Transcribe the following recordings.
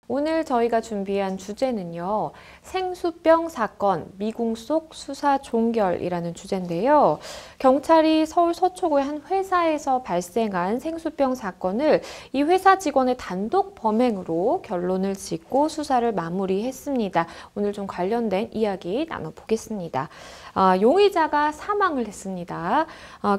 오늘 저희가 준비한 주제는요, 생수병 사건, 미궁 속 수사 종결이라는 주제인데요. 경찰이 서울 서초구의 한 회사에서 발생한 생수병 사건을 이 회사 직원의 단독 범행으로 결론을 짓고 수사를 마무리했습니다. 오늘 좀 관련된 이야기 나눠보겠습니다. 용의자가 사망을 했습니다.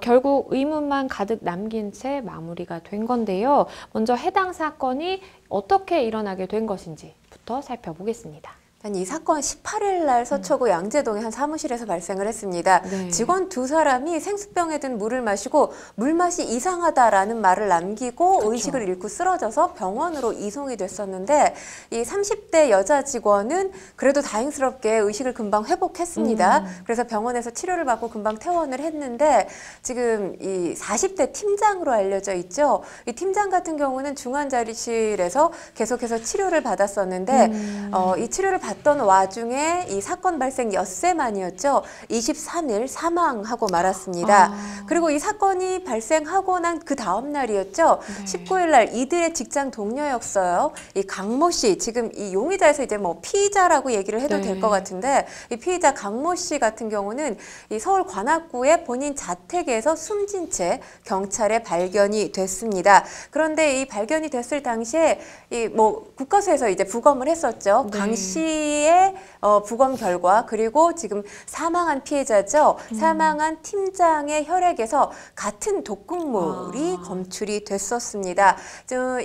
결국 의문만 가득 남긴 채 마무리가 된 건데요. 먼저 해당 사건이 어떻게 일어나게 된 것인지부터 살펴보겠습니다. 이 사건 18일 날 서초구 양재동의 한 사무실에서 발생을 했습니다. 네. 직원 두 사람이 생수병에 든 물을 마시고 물맛이 이상하다라는 말을 남기고 그쵸. 의식을 잃고 쓰러져서 병원으로 이송이 됐었는데 이 30대 여자 직원은 그래도 다행스럽게 의식을 금방 회복했습니다. 그래서 병원에서 치료를 받고 금방 퇴원을 했는데 지금 이 40대 팀장으로 알려져 있죠. 이 팀장 같은 경우는 중환자실에서 계속해서 치료를 받았었는데 이 치료를 받던 와중에 이 사건 발생 엿새 만이었죠. 23일 사망하고 말았습니다. 그리고 이 사건이 발생하고 난 그 다음 날이었죠. 네. 19일 날 이들의 직장 동료였어요. 이 강모 씨, 지금 이 용의자에서 이제 뭐 피의자라고 얘기를 해도 네. 될 것 같은데 이 피의자 강모 씨 같은 경우는 이 서울 관악구의 본인 자택에서 숨진 채 경찰에 발견이 됐습니다. 그런데 이 발견이 됐을 당시에 이 뭐 국과수에서 이제 부검을 했었죠. 네. 강 씨의 부검 결과 그리고 지금 사망한 피해자죠. 사망한 팀장의 혈액에서 같은 독극물이 검출이 됐었습니다.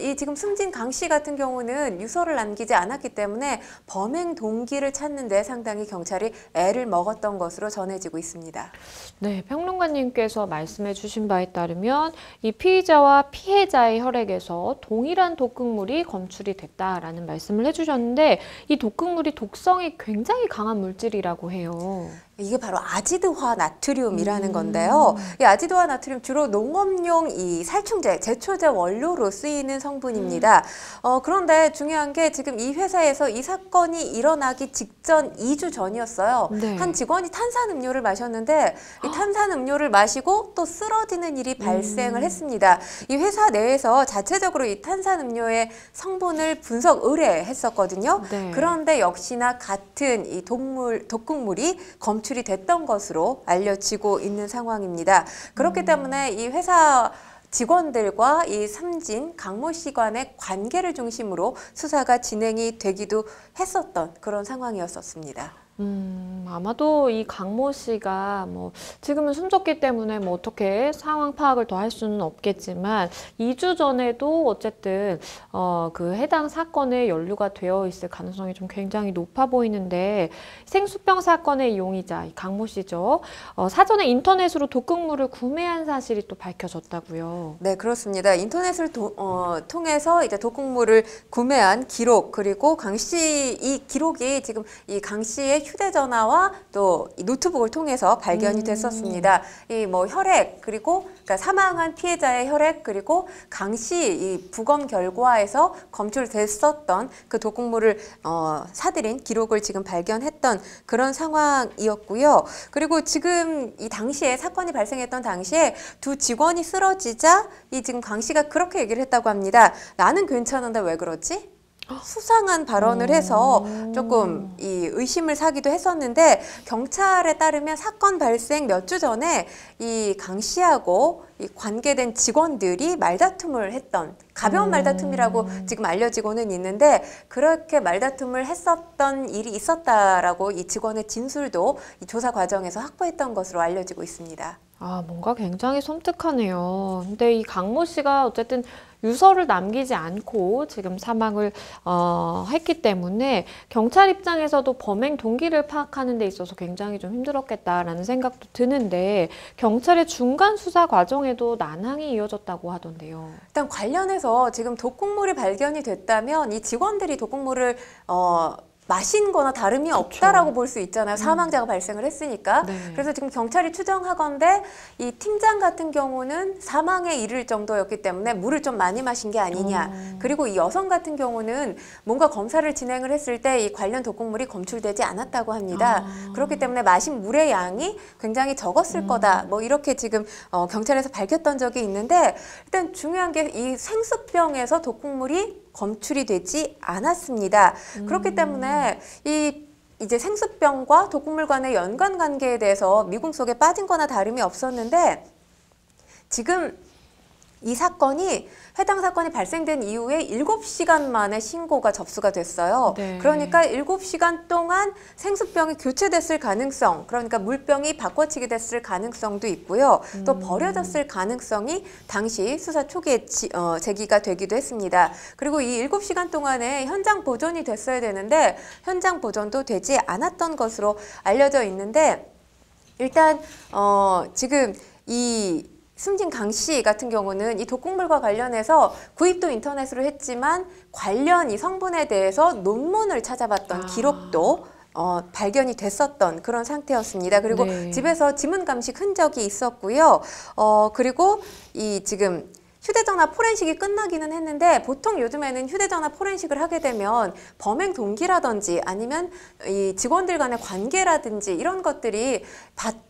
이 지금 숨진 강 씨 같은 경우는 유서를 남기지 않았기 때문에 범행 동기를 찾는 데 상당히 경찰이 애를 먹었던 것으로 전해지고 있습니다. 네, 평론가님께서 말씀해 주신 바에 따르면 이 피의자와 피해자의 혈액에서 동일한 독극물이 검출이 됐다라는 말씀을 해주셨는데 이 독극물이 독성이 굉장히 강한 물질이라고 해요. 이게 바로 아지드화 나트륨이라는 건데요. 이 아지드화 나트륨 주로 농업용 이 살충제, 제초제 원료로 쓰이는 성분입니다. 그런데 중요한 게 지금 이 회사에서 이 사건이 일어나기 직전 2주 전이었어요. 네. 한 직원이 탄산음료를 마셨는데 이 탄산음료를 마시고 또 쓰러지는 일이 발생을 했습니다. 이 회사 내에서 자체적으로 이 탄산음료의 성분을 분석 의뢰했었거든요. 네. 그런데 역시나 같은 이 독극물이 검출이 됐던 것으로 알려지고 있는 상황입니다. 그렇기 때문에 이 회사 직원들과 이 삼진 강모 씨 간의 관계를 중심으로 수사가 진행이 되기도 했었던 그런 상황이었었습니다. 아마도 이 강모 씨가 뭐 지금은 숨졌기 때문에 뭐 어떻게 상황 파악을 더 할 수는 없겠지만 2주 전에도 어쨌든 그 해당 사건에 연루가 되어 있을 가능성이 좀 굉장히 높아 보이는데 생수병 사건의 용의자 이 강모 씨죠. 사전에 인터넷으로 독극물을 구매한 사실이 또 밝혀졌다고요. 네, 그렇습니다. 인터넷을 통해서 이제 독극물을 구매한 기록 그리고 강 씨 이 기록이 지금 이 강 씨의 휴대전화와 또 이 노트북을 통해서 발견이 됐었습니다. 이 뭐 혈액 그리고 그러니까 사망한 피해자의 혈액 그리고 강 씨 이 부검 결과에서 검출됐었던 그 독극물을 사들인 기록을 지금 발견했던 그런 상황이었고요. 그리고 지금 이 당시에 사건이 발생했던 당시에 두 직원이 쓰러지자 이 지금 강 씨가 그렇게 얘기를 했다고 합니다. 나는 괜찮은데 왜 그러지? 수상한 발언을 해서 조금 이 의심을 사기도 했었는데 경찰에 따르면 사건 발생 몇 주 전에 이 강 씨하고 이 관계된 직원들이 말다툼을 했던 가벼운 말다툼이라고 지금 알려지고는 있는데 그렇게 말다툼을 했었던 일이 있었다라고 이 직원의 진술도 이 조사 과정에서 확보했던 것으로 알려지고 있습니다. 뭔가 굉장히 섬뜩하네요. 근데 이 강모 씨가 어쨌든 유서를 남기지 않고 지금 사망을 했기 때문에 경찰 입장에서도 범행 동기를 파악하는 데 있어서 굉장히 좀 힘들었겠다라는 생각도 드는데 경찰의 중간 수사 과정에도 난항이 이어졌다고 하던데요. 일단 관련해서 지금 독극물이 발견이 됐다면 이 직원들이 독극물을 마신 거나 다름이 없다라고 볼 수 있잖아요. 사망자가 발생을 했으니까. 네. 그래서 지금 경찰이 추정하건대 이 팀장 같은 경우는 사망에 이를 정도였기 때문에 물을 좀 많이 마신 게 아니냐. 그리고 이 여성 같은 경우는 뭔가 검사를 진행을 했을 때 이 관련 독극물이 검출되지 않았다고 합니다. 그렇기 때문에 마신 물의 양이 굉장히 적었을 거다. 뭐 이렇게 지금 경찰에서 밝혔던 적이 있는데 일단 중요한 게 이 생수병에서 독극물이 검출이 되지 않았습니다. 그렇기 때문에 이제 생수병과 독극물 간의 연관 관계에 대해서 미궁 속에 빠진 거나 다름이 없었는데 지금 이 사건이 해당 사건이 발생된 이후에 7시간 만에 신고가 접수가 됐어요. 네. 그러니까 7시간 동안 생수병이 교체됐을 가능성, 그러니까 물병이 바꿔치기 됐을 가능성도 있고요. 또 버려졌을 가능성이 당시 수사 초기에 제기가 되기도 했습니다. 그리고 이 7시간 동안에 현장 보존이 됐어야 되는데 현장 보존도 되지 않았던 것으로 알려져 있는데 일단 지금 이 숨진 강 씨 같은 경우는 이 독극물과 관련해서 구입도 인터넷으로 했지만 관련 이 성분에 대해서 논문을 찾아봤던 기록도 발견이 됐었던 그런 상태였습니다. 그리고 네. 집에서 지문 감식 흔적이 있었고요. 그리고 이 지금 휴대전화 포렌식이 끝나기는 했는데 보통 요즘에는 휴대전화 포렌식을 하게 되면 범행 동기라든지 아니면 이 직원들 간의 관계라든지 이런 것들이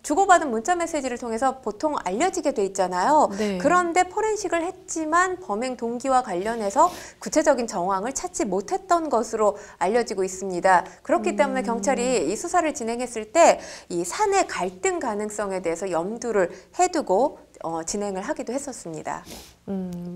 주고받은 문자 메시지를 통해서 보통 알려지게 돼 있잖아요. 네. 그런데 포렌식을 했지만 범행 동기와 관련해서 구체적인 정황을 찾지 못했던 것으로 알려지고 있습니다. 그렇기 때문에 경찰이 이 수사를 진행했을 때 이 사내 갈등 가능성에 대해서 염두를 해두고 진행을 하기도 했었습니다.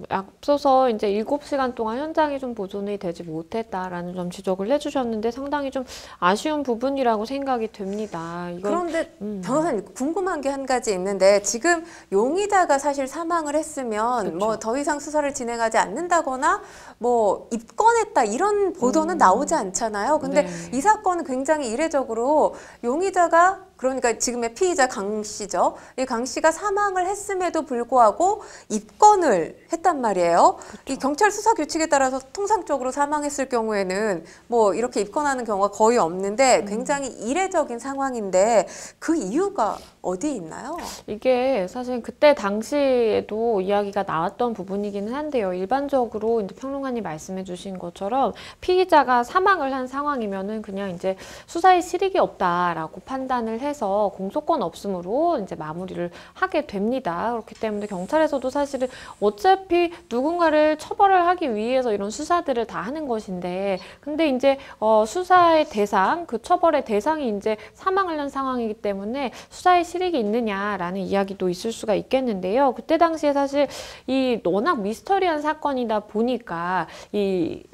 앞서서 이제 7시간 동안 현장이 좀 보존이 되지 못했다라는 점 지적을 해주셨는데 상당히 좀 아쉬운 부분이라고 생각이 됩니다. 그런데 변호사님 궁금한 게 한 가지 있는데 지금 용의자가 사실 사망을 했으면 그렇죠. 뭐 더 이상 수사를 진행하지 않는다거나 뭐 입건했다 이런 보도는 나오지 않잖아요. 근데 네. 이 사건은 굉장히 이례적으로 용의자가 그러니까 지금의 피의자 강 씨죠. 이 강 씨가 사망을 했음에도 불구하고 입건을 했단 말이에요. 이 경찰 수사 규칙에 따라서 통상적으로 사망했을 경우에는 뭐 이렇게 입건하는 경우가 거의 없는데 굉장히 이례적인 상황인데 그 이유가 어디에 있나요? 이게 사실 그때 당시에도 이야기가 나왔던 부분이기는 한데요. 일반적으로 이제 평론가님 말씀해 주신 것처럼 피의자가 사망을 한 상황이면은 그냥 이제 수사에 실익이 없다라고 판단을 해서 공소권 없음으로 이제 마무리를 하게 됩니다. 그렇기 때문에 경찰에서도 사실은 어차피 누군가를 처벌을 하기 위해서 이런 수사들을 다 하는 것인데 근데 이제 수사의 대상, 그 처벌의 대상이 이제 사망을 한 상황이기 때문에 수사에 실익이 있느냐라는 이야기도 있을 수가 있겠는데요. 그때 당시에 사실 이 워낙 미스터리한 사건이다 보니까 이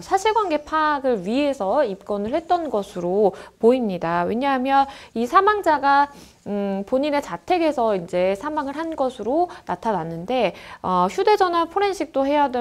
사실관계 파악을 위해서 입건을 했던 것으로 보입니다. 왜냐하면 이 사망자가 본인의 자택에서 이제 사망을 한 것으로 나타났는데 휴대전화 포렌식도 해야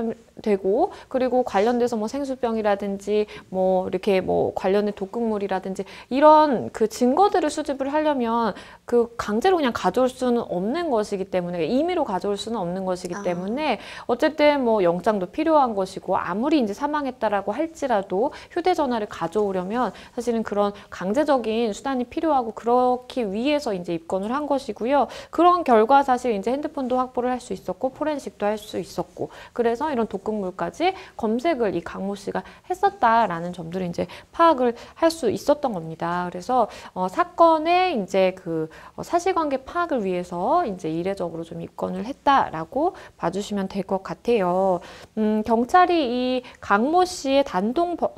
되고 그리고 관련돼서 뭐 생수병이라든지 뭐 이렇게 뭐 관련된 독극물이라든지 이런 그 증거들을 수집을 하려면 그 강제로 그냥 가져올 수는 없는 것이기 때문에 임의로 가져올 수는 없는 것이기 때문에 어쨌든 뭐 영장도 필요한 것이고 아무리 이제 사망했다라고 할지라도 휴대전화를 가져오려면 사실은 그런 강제적인 수단이 필요하고 그렇기 위해서 이제 입건을 한 것이고요. 그런 결과 사실 이제 핸드폰도 확보를 할 수 있었고 포렌식도 할 수 있었고 그래서 이런 독극물까지 검색을 이 강모 씨가 했었다라는 점들을 이제 파악을 할 수 있었던 겁니다. 그래서 사건의 이제 그 사실관계 파악을 위해서 이제 이례적으로 좀 입건을 했다라고 봐주시면 될 것 같아요. 경찰이 이 강모 씨의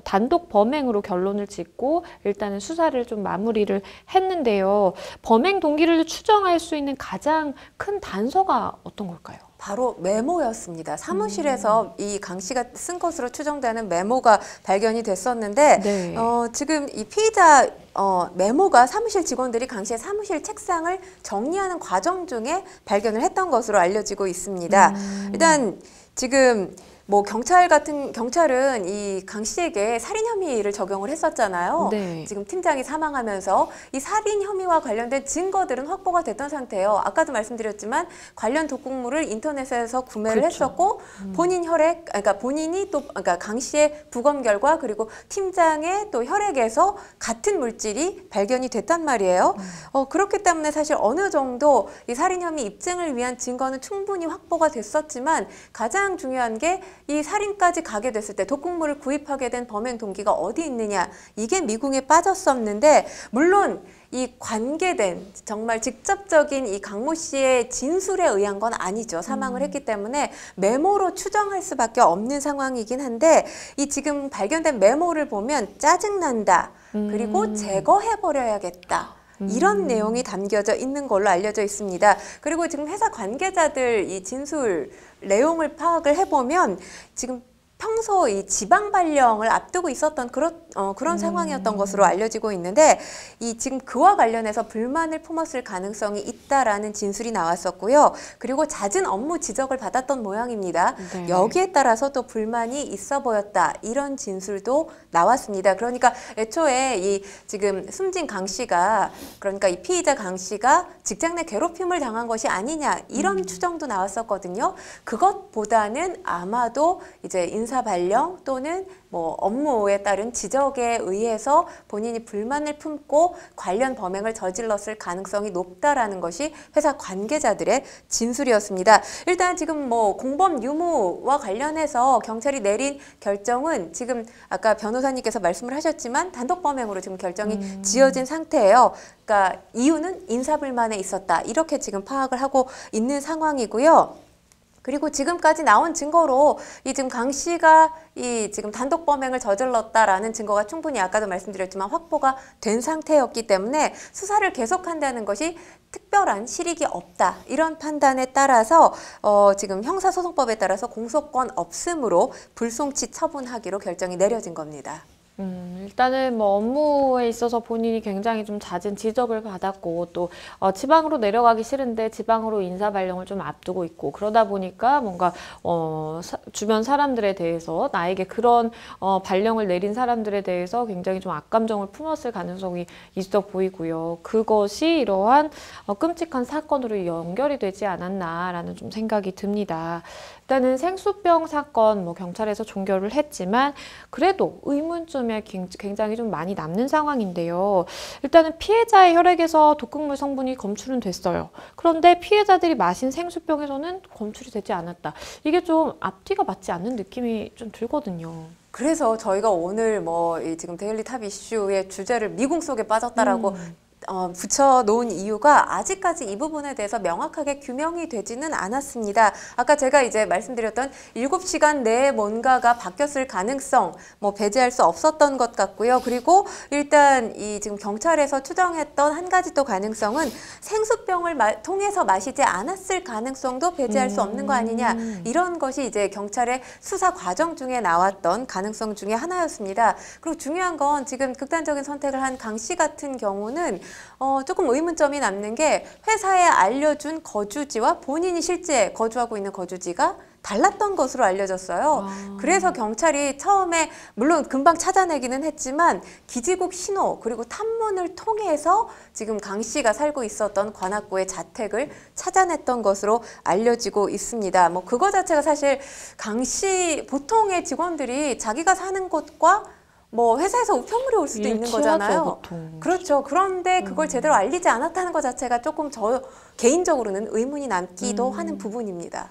단독 범행으로 결론을 짓고 일단은 수사를 좀 마무리를 했는데요. 범행 동기를 추정할 수 있는 가장 큰 단서가 어떤 걸까요? 바로 메모였습니다. 사무실에서 이 강 씨가 쓴 것으로 추정되는 메모가 발견이 됐었는데 네. 지금 이 피의자 메모가 사무실 직원들이 강 씨의 사무실 책상을 정리하는 과정 중에 발견을 했던 것으로 알려지고 있습니다. 일단 지금 뭐 경찰은 이 강 씨에게 살인 혐의를 적용을 했었잖아요. 네. 지금 팀장이 사망하면서 이 살인 혐의와 관련된 증거들은 확보가 됐던 상태예요. 아까도 말씀드렸지만 관련 독극물을 인터넷에서 구매를 그렇죠. 했었고 본인 혈액, 그러니까 본인이 또 그러니까 강 씨의 부검 결과 그리고 팀장의 또 혈액에서 같은 물질이 발견이 됐단 말이에요. 그렇기 때문에 사실 어느 정도 이 살인 혐의 입증을 위한 증거는 충분히 확보가 됐었지만 가장 중요한 게 이 살인까지 가게 됐을 때 독극물을 구입하게 된 범행 동기가 어디 있느냐, 이게 미궁에 빠졌었는데, 물론 이 관계된 정말 직접적인 이 강모 씨의 진술에 의한 건 아니죠. 사망을 했기 때문에 메모로 추정할 수밖에 없는 상황이긴 한데, 이 지금 발견된 메모를 보면 짜증난다, 그리고 제거해버려야겠다, 이런 내용이 담겨져 있는 걸로 알려져 있습니다. 그리고 지금 회사 관계자들 이 진술 내용을 파악을 해보면 지금 평소 이 지방 발령을 앞두고 있었던 그런 상황이었던 것으로 알려지고 있는데, 이 지금 그와 관련해서 불만을 품었을 가능성이 있다라는 진술이 나왔었고요. 그리고 잦은 업무 지적을 받았던 모양입니다. 네. 여기에 따라서 또 불만이 있어 보였다, 이런 진술도 나왔습니다. 그러니까 애초에 이 지금 숨진 강 씨가, 그러니까 이 피의자 강 씨가 직장 내 괴롭힘을 당한 것이 아니냐, 이런 추정도 나왔었거든요. 그것보다는 아마도 이제 인사 발령 또는 뭐 업무에 따른 지적에 의해서 본인이 불만을 품고 관련 범행을 저질렀을 가능성이 높다라는 것이 회사 관계자들의 진술이었습니다. 일단 지금 뭐 공범 유무와 관련해서 경찰이 내린 결정은 지금 아까 변호사님께서 말씀을 하셨지만 단독 범행으로 지금 결정이 지어진 상태예요. 그러니까 이유는 인사불만에 있었다, 이렇게 지금 파악을 하고 있는 상황이고요. 그리고 지금까지 나온 증거로 이 지금 강 씨가 이 지금 단독 범행을 저질렀다라는 증거가 충분히 아까도 말씀드렸지만 확보가 된 상태였기 때문에 수사를 계속한다는 것이 특별한 실익이 없다, 이런 판단에 따라서 지금 형사소송법에 따라서 공소권 없음으로 불송치 처분하기로 결정이 내려진 겁니다. 일단은 뭐 업무에 있어서 본인이 굉장히 좀 잦은 지적을 받았고, 또 지방으로 내려가기 싫은데 지방으로 인사 발령을 좀 앞두고 있고, 그러다 보니까 뭔가 주변 사람들에 대해서, 나에게 그런 발령을 내린 사람들에 대해서 굉장히 좀 악감정을 품었을 가능성이 있어 보이고요. 그것이 이러한 끔찍한 사건으로 연결이 되지 않았나라는 좀 생각이 듭니다. 일단은 생수병 사건, 뭐 경찰에서 종결을 했지만 그래도 의문점이 굉장히 좀 많이 남는 상황인데요. 일단은 피해자의 혈액에서 독극물 성분이 검출은 됐어요. 그런데 피해자들이 마신 생수병에서는 검출이 되지 않았다. 이게 좀 앞뒤가 맞지 않는 느낌이 좀 들거든요. 그래서 저희가 오늘 뭐 이 지금 데일리 탑 이슈의 주제를 미궁 속에 빠졌다라고 붙여놓은 이유가 아직까지 이 부분에 대해서 명확하게 규명이 되지는 않았습니다. 아까 제가 이제 말씀드렸던 7시간 내에 뭔가가 바뀌었을 가능성, 뭐 배제할 수 없었던 것 같고요. 그리고 일단 이 지금 경찰에서 추정했던 한 가지 또 가능성은 생수병을 통해서 마시지 않았을 가능성도 배제할 수 없는 거 아니냐, 이런 것이 이제 경찰의 수사 과정 중에 나왔던 가능성 중에 하나였습니다. 그리고 중요한 건 지금 극단적인 선택을 한 강 씨 같은 경우는 조금 의문점이 남는 게, 회사에 알려준 거주지와 본인이 실제 거주하고 있는 거주지가 달랐던 것으로 알려졌어요. 그래서 경찰이 처음에 물론 금방 찾아내기는 했지만 기지국 신호 그리고 탐문을 통해서 지금 강 씨가 살고 있었던 관악구의 자택을 찾아냈던 것으로 알려지고 있습니다. 뭐 그거 자체가 사실 강 씨 보통의 직원들이 자기가 사는 곳과 뭐 회사에서 우편물이 올 수도 있는 거잖아요. 보통. 그렇죠. 그런데 그걸 제대로 알리지 않았다는 것 자체가 조금 저 개인적으로는 의문이 남기도 하는 부분입니다.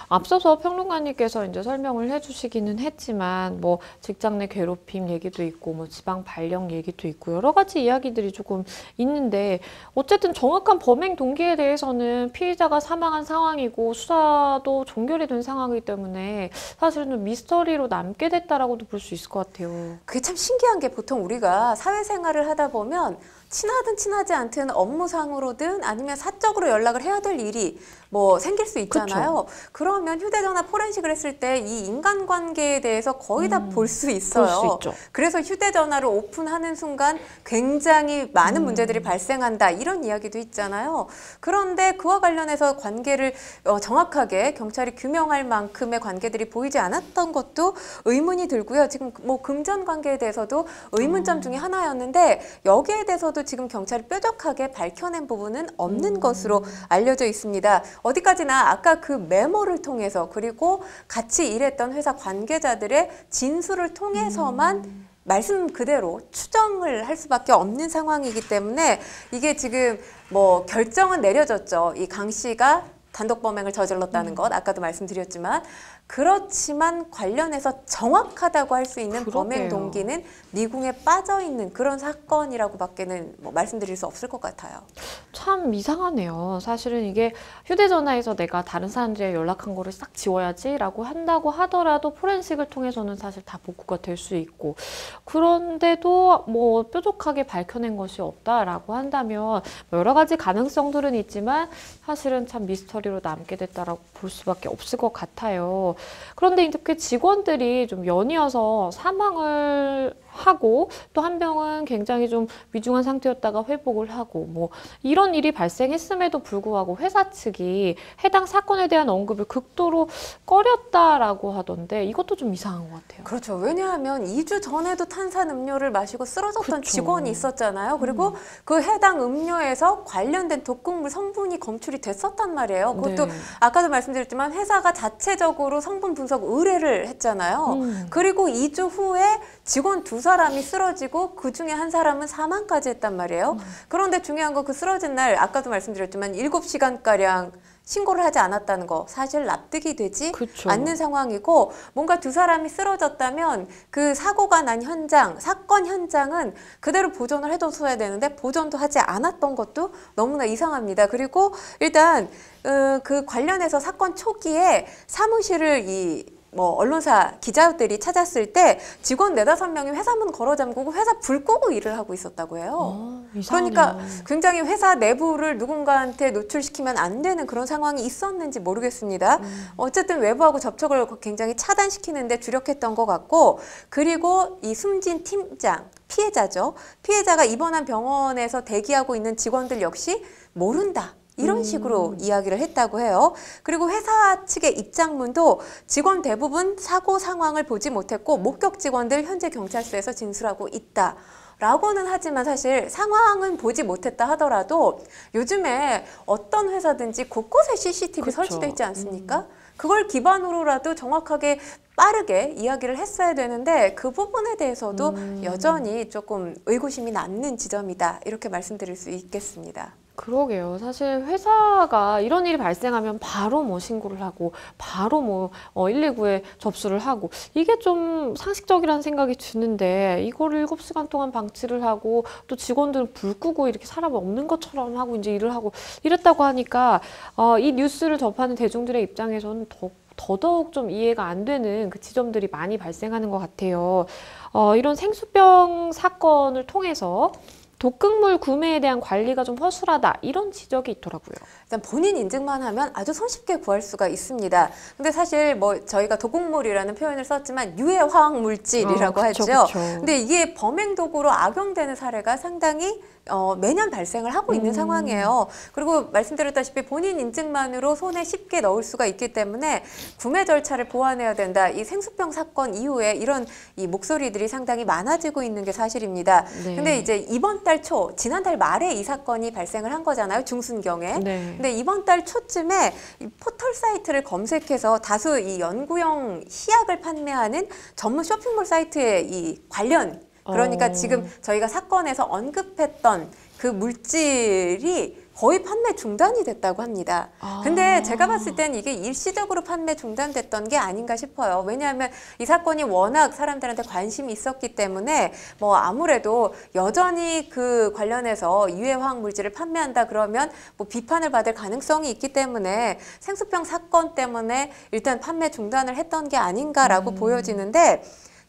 앞서서 평론가님께서 이제 설명을 해주시기는 했지만, 뭐 직장 내 괴롭힘 얘기도 있고, 뭐 지방 발령 얘기도 있고, 여러 가지 이야기들이 조금 있는데, 어쨌든 정확한 범행 동기에 대해서는 피의자가 사망한 상황이고 수사도 종결이 된 상황이기 때문에 사실은 좀 미스터리로 남게 됐다라고도 볼 수 있을 것 같아요. 그게 참 신기한 게, 보통 우리가 사회생활을 하다 보면 친하든 친하지 않든 업무상으로든 아니면 사적으로 연락을 해야 될 일이 뭐 생길 수 있잖아요. 그러면 휴대전화 포렌식을 했을 때 이 인간관계에 대해서 거의 다 볼 수 있어요. 볼 수 있죠. 그래서 휴대전화를 오픈하는 순간 굉장히 많은 문제들이 발생한다, 이런 이야기도 있잖아요. 그런데 그와 관련해서 관계를 정확하게 경찰이 규명할 만큼의 관계들이 보이지 않았던 것도 의문이 들고요. 지금 뭐 금전 관계에 대해서도 의문점 중에 하나였는데, 여기에 대해서도 지금 경찰이 뾰족하게 밝혀낸 부분은 없는 것으로 알려져 있습니다. 어디까지나 아까 그 메모를 통해서, 그리고 같이 일했던 회사 관계자들의 진술을 통해서만 말씀 그대로 추정을 할 수밖에 없는 상황이기 때문에, 이게 지금 뭐 결정은 내려졌죠. 이 강 씨가 단독 범행을 저질렀다는 것, 아까도 말씀드렸지만 그렇지만 관련해서 정확하다고 할 수 있는 그러게요. 범행 동기는 미궁에 빠져 있는 그런 사건이라고밖에는 뭐 말씀드릴 수 없을 것 같아요. 참 이상하네요. 사실은 이게 휴대전화에서 내가 다른 사람들에 연락한 거를 싹 지워야지라고 한다고 하더라도 포렌식을 통해서는 사실 다 복구가 될 수 있고, 그런데도 뭐 뾰족하게 밝혀낸 것이 없다라고 한다면 뭐 여러 가지 가능성들은 있지만 사실은 참 미스터리로 남게 됐다라고 볼 수밖에 없을 것 같아요. 그런데 이렇게 직원들이 좀 연이어서 사망을 하고 또 한 명은 굉장히 좀 위중한 상태였다가 회복을 하고 뭐 이런 일이 발생했음에도 불구하고 회사 측이 해당 사건에 대한 언급을 극도로 꺼렸다라고 하던데 이것도 좀 이상한 것 같아요. 그렇죠. 왜냐하면 2주 전에도 탄산음료를 마시고 쓰러졌던 그쵸. 직원이 있었잖아요. 그리고 그 해당 음료에서 관련된 독극물 성분이 검출이 됐었단 말이에요. 그것도 네. 아까도 말씀드렸지만 회사가 자체적으로 성분 분석 의뢰를 했잖아요. 그리고 2주 후에 직원 두 사람이 쓰러지고 그 중에 한 사람은 사망까지 했단 말이에요. 그런데 중요한 건 그 쓰러진 날 아까도 말씀드렸지만 7시간가량 신고를 하지 않았다는 거 사실 납득이 되지 그쵸. 않는 상황이고, 뭔가 두 사람이 쓰러졌다면 그 사고가 난 현장, 사건 현장은 그대로 보존을 해뒀어야 되는데 보존도 하지 않았던 것도 너무나 이상합니다. 그리고 일단 그 관련해서 사건 초기에 사무실을 뭐 언론사 기자들이 찾았을 때 직원 4~5명이 회사 문 걸어 잠그고 회사 불 끄고 일을 하고 있었다고 해요. 이상하네요. 그러니까 굉장히 회사 내부를 누군가한테 노출시키면 안 되는 그런 상황이 있었는지 모르겠습니다. 어쨌든 외부하고 접촉을 굉장히 차단시키는데 주력했던 것 같고, 그리고 이 숨진 팀장, 피해자죠. 피해자가 입원한 병원에서 대기하고 있는 직원들 역시 모른다. 이런 식으로 이야기를 했다고 해요. 그리고 회사 측의 입장문도 직원 대부분 사고 상황을 보지 못했고 목격 직원들 현재 경찰서에서 진술하고 있다. 라고는 하지만 사실 상황은 보지 못했다 하더라도 요즘에 어떤 회사든지 곳곳에 CCTV 그쵸. 설치되어 있지 않습니까? 그걸 기반으로라도 정확하게 빠르게 이야기를 했어야 되는데 그 부분에 대해서도 여전히 조금 의구심이 남는 지점이다. 이렇게 말씀드릴 수 있겠습니다. 그러게요. 사실 회사가 이런 일이 발생하면 바로 뭐 신고를 하고 바로 뭐 119에 접수를 하고 이게 좀 상식적이라는 생각이 드는데 이거를 7시간 동안 방치를 하고 또 직원들은 불 끄고 이렇게 사람 없는 것처럼 하고 이제 일을 하고 이랬다고 하니까 이 뉴스를 접하는 대중들의 입장에서는 더더욱 좀 이해가 안 되는 그 지점들이 많이 발생하는 것 같아요. 이런 생수병 사건을 통해서 독극물 구매에 대한 관리가 좀 허술하다 이런 지적이 있더라고요. 일단 본인 인증만 하면 아주 손쉽게 구할 수가 있습니다. 근데 사실 뭐 저희가 독극물이라는 표현을 썼지만 유해 화학 물질이라고 그쵸, 하죠. 그쵸. 근데 이게 범행 도구로 악용되는 사례가 상당히 매년 발생을 하고 있는 상황이에요. 그리고 말씀드렸다시피 본인 인증만으로 손에 쉽게 넣을 수가 있기 때문에 구매 절차를 보완해야 된다. 이 생수병 사건 이후에 이런 이 목소리들이 상당히 많아지고 있는 게 사실입니다. 네. 근데 이제 이번 달 초, 지난달 말에 이 사건이 발생을 한 거잖아요. 중순경에. 네. 근데 이번 달 초쯤에 이 포털 사이트를 검색해서 다수 이 연구용 시약을 판매하는 전문 쇼핑몰 사이트에 이 관련, 그러니까 지금 저희가 사건에서 언급했던 그 물질이 거의 판매 중단이 됐다고 합니다. 근데 제가 봤을 땐 이게 일시적으로 판매 중단됐던 게 아닌가 싶어요. 왜냐하면 이 사건이 워낙 사람들한테 관심이 있었기 때문에 뭐 아무래도 여전히 그 관련해서 유해 화학 물질을 판매한다 그러면 뭐 비판을 받을 가능성이 있기 때문에 생수병 사건 때문에 일단 판매 중단을 했던 게 아닌가라고 보여지는데,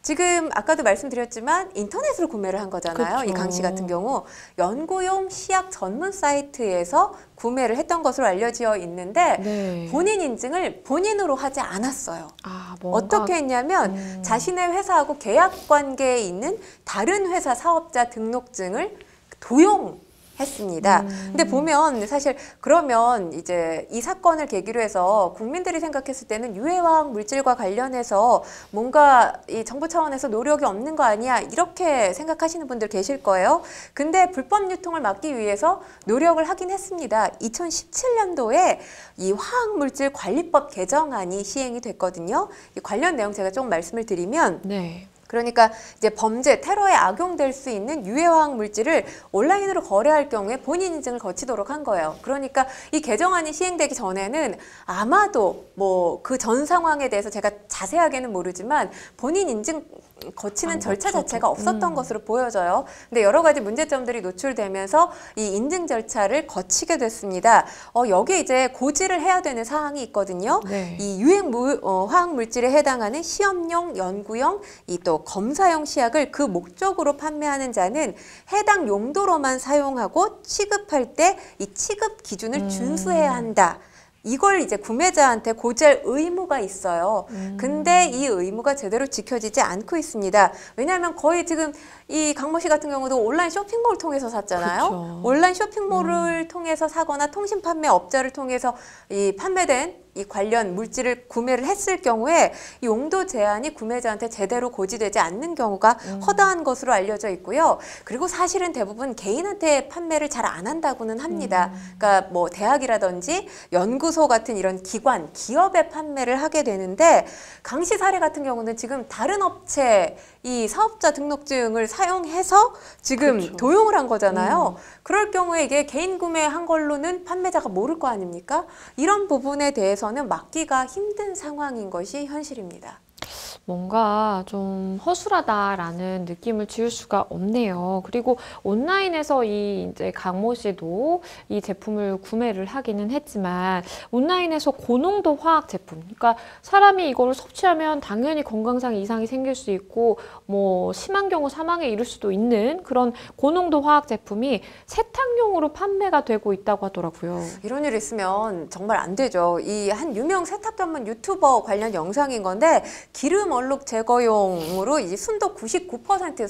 지금 아까도 말씀드렸지만 인터넷으로 구매를 한 거잖아요. 그쵸. 이 강 씨 같은 경우 연구용 시약 전문 사이트에서 구매를 했던 것으로 알려져 있는데 네. 본인 인증을 본인으로 하지 않았어요. 뭔가 어떻게 했냐면 자신의 회사하고 계약 관계에 있는 다른 회사 사업자 등록증을 도용했습니다. 근데 보면 사실 그러면 이제 이 사건을 계기로 해서 국민들이 생각했을 때는 유해화학 물질과 관련해서 뭔가 이 정부 차원에서 노력이 없는 거 아니야 이렇게 생각하시는 분들 계실 거예요. 근데 불법 유통을 막기 위해서 노력을 하긴 했습니다. 2017년도에 이 화학물질 관리법 개정안이 시행이 됐거든요. 이 관련 내용 제가 조금 말씀을 드리면 네. 그러니까 이제 범죄, 테러에 악용될 수 있는 유해 화학 물질을 온라인으로 거래할 경우에 본인 인증을 거치도록 한 거예요. 그러니까 이 개정안이 시행되기 전에는 아마도 뭐 그 전 상황에 대해서 제가 자세하게는 모르지만 본인 인증 거치는 절차 자체가 없었던 것으로 보여져요. 근데 여러 가지 문제점들이 노출되면서 이 인증 절차를 거치게 됐습니다. 여기에 이제 고지를 해야 되는 사항이 있거든요. 네. 이 화학 물질에 해당하는 시험용, 연구용, 이 또 검사용 시약을 그 목적으로 판매하는 자는 해당 용도로만 사용하고 취급할 때 이 취급 기준을 준수해야 한다. 이걸 이제 구매자한테 고지할 의무가 있어요. 근데 이 의무가 제대로 지켜지지 않고 있습니다. 왜냐하면 거의 지금 이 강모 씨 같은 경우도 온라인 쇼핑몰을 통해서 샀잖아요. 그렇죠. 온라인 쇼핑몰을 통해서 사거나 통신 판매 업자를 통해서 이 판매된 이 관련 물질을 구매를 했을 경우에 용도 제한이 구매자한테 제대로 고지되지 않는 경우가 허다한 것으로 알려져 있고요. 그리고 사실은 대부분 개인한테 판매를 잘 안 한다고는 합니다. 그러니까 뭐 대학이라든지 연구소 같은 이런 기관, 기업에 판매를 하게 되는데 강씨 사례 같은 경우는 지금 다른 업체 이 사업자 등록증을 사용해서 지금 그렇죠. 도용을 한 거잖아요. 그럴 경우에 이게 개인 구매한 걸로는 판매자가 모를 거 아닙니까? 이런 부분에 대해서는 막기가 힘든 상황인 것이 현실입니다. 뭔가 좀 허술하다라는 느낌을 지울 수가 없네요. 그리고 온라인에서 이제 강모 씨도 이 제품을 구매를 하기는 했지만 온라인에서 고농도 화학 제품, 그러니까 사람이 이거를 섭취하면 당연히 건강상 이상이 생길 수 있고 뭐 심한 경우 사망에 이를 수도 있는 그런 고농도 화학 제품이 세탁용으로 판매가 되고 있다고 하더라고요. 이런 일이 있으면 정말 안 되죠. 이 한 유명 세탁 전문 유튜버 관련 영상인 건데 기름 얼룩 제거용으로 이제 순도 99%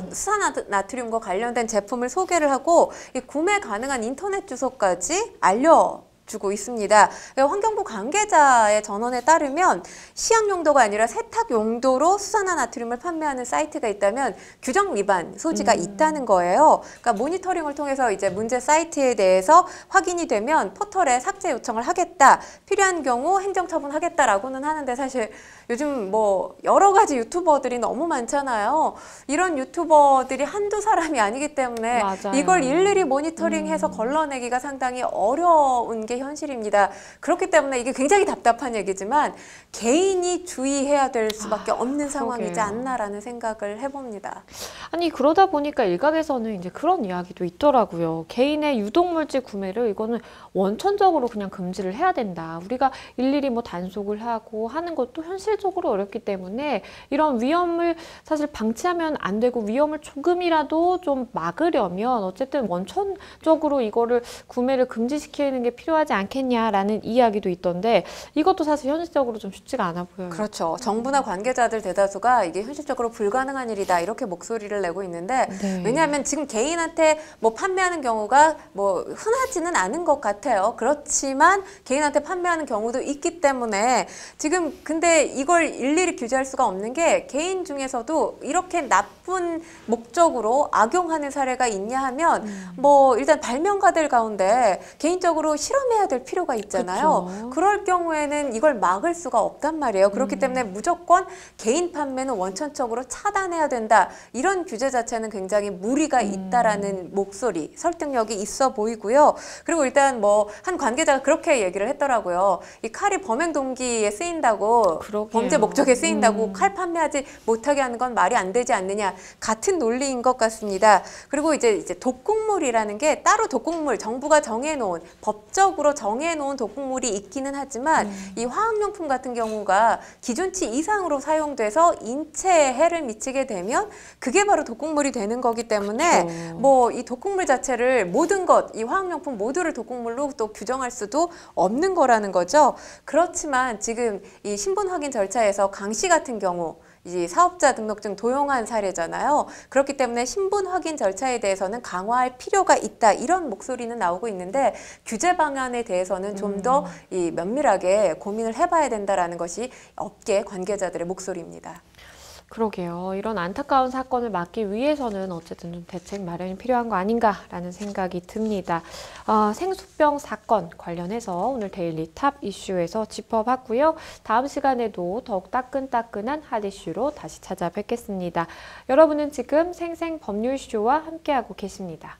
수산화나트륨과 관련된 제품을 소개를 하고 이 구매 가능한 인터넷 주소까지 알려주고 있습니다. 환경부 관계자의 전언에 따르면 시약 용도가 아니라 세탁 용도로 수산화나트륨을 판매하는 사이트가 있다면 규정 위반 소지가 있다는 거예요. 그러니까 모니터링을 통해서 이제 문제 사이트에 대해서 확인이 되면 포털에 삭제 요청을 하겠다. 필요한 경우 행정처분하겠다라고는 하는데 사실 요즘 뭐 여러 가지 유튜버들이 너무 많잖아요. 이런 유튜버들이 한두 사람이 아니기 때문에 맞아요. 이걸 일일이 모니터링해서 걸러내기가 상당히 어려운 게 현실입니다. 그렇기 때문에 이게 굉장히 답답한 얘기지만 개인이 주의해야 될 수밖에 없는 상황이지 그러게요. 않나라는 생각을 해봅니다. 아니 그러다 보니까 일각에서는 이제 그런 이야기도 있더라고요. 개인의 유독물질 구매를 이거는 원천적으로 그냥 금지를 해야 된다. 우리가 일일이 뭐 단속을 하고 하는 것도 현실적으로 어렵기 때문에 이런 위험을 사실 방치하면 안 되고 위험을 조금이라도 좀 막으려면 어쨌든 원천적으로 이거를 구매를 금지시키는 게 필요하지 않겠냐라는 이야기도 있던데 이것도 사실 현실적으로 좀 쉽지가 않아 보여요. 그렇죠. 정부나 관계자들 대다수가 이게 현실적으로 불가능한 일이다 이렇게 목소리를 내고 있는데 네. 왜냐하면 지금 개인한테 뭐 판매하는 경우가 뭐 흔하지는 않은 것 같아요. 그렇지만 개인한테 판매하는 경우도 있기 때문에 지금 근데 이걸 일일이 규제할 수가 없는 게 개인 중에서도 이렇게 나쁜 목적으로 악용하는 사례가 있냐 하면 뭐 일단 발명가들 가운데 개인적으로 실험해야 될 필요가 있잖아요. 그쵸. 그럴 경우에는 이걸 막을 수가 없단 말이에요. 그렇기 때문에 무조건 개인 판매는 원천적으로 차단해야 된다. 이런 규제 자체는 굉장히 무리가 있다라는 목소리, 설득력이 있어 보이고요. 그리고 일단 뭐 한 관계자가 그렇게 얘기를 했더라고요. 이 칼이 범행 동기에 쓰인다고 그러게요. 범죄 목적에 쓰인다고 칼 판매하지 못하게 하는 건 말이 안 되지 않느냐. 같은 논리인 것 같습니다. 그리고 이제 독극물이라는 게 따로 독극물, 정부가 정해놓은 법적으로 정해놓은 독극물이 있기는 하지만 이 화학용품 같은 경우가 기준치 이상으로 사용돼서 인체에 해를 미치게 되면 그게 바로 독극물이 되는 거기 때문에 그쵸. 뭐 이 독극물 자체를 모든 것, 이 화학용품 모두를 독극물로 또 규정할 수도 없는 거라는 거죠. 그렇지만 지금 이 신분 확인 절차에서 강 씨 같은 경우 이 사업자 등록증 도용한 사례잖아요. 그렇기 때문에 신분 확인 절차에 대해서는 강화할 필요가 있다. 이런 목소리는 나오고 있는데 규제 방안에 대해서는 좀 더 이 면밀하게 고민을 해봐야 된다라는 것이 업계 관계자들의 목소리입니다. 그러게요. 이런 안타까운 사건을 막기 위해서는 어쨌든 좀 대책 마련이 필요한 거 아닌가라는 생각이 듭니다. 생수병 사건 관련해서 오늘 데일리 탑 이슈에서 짚어봤고요. 다음 시간에도 더욱 따끈따끈한 핫 이슈로 다시 찾아뵙겠습니다. 여러분은 지금 생생법률쇼와 함께하고 계십니다.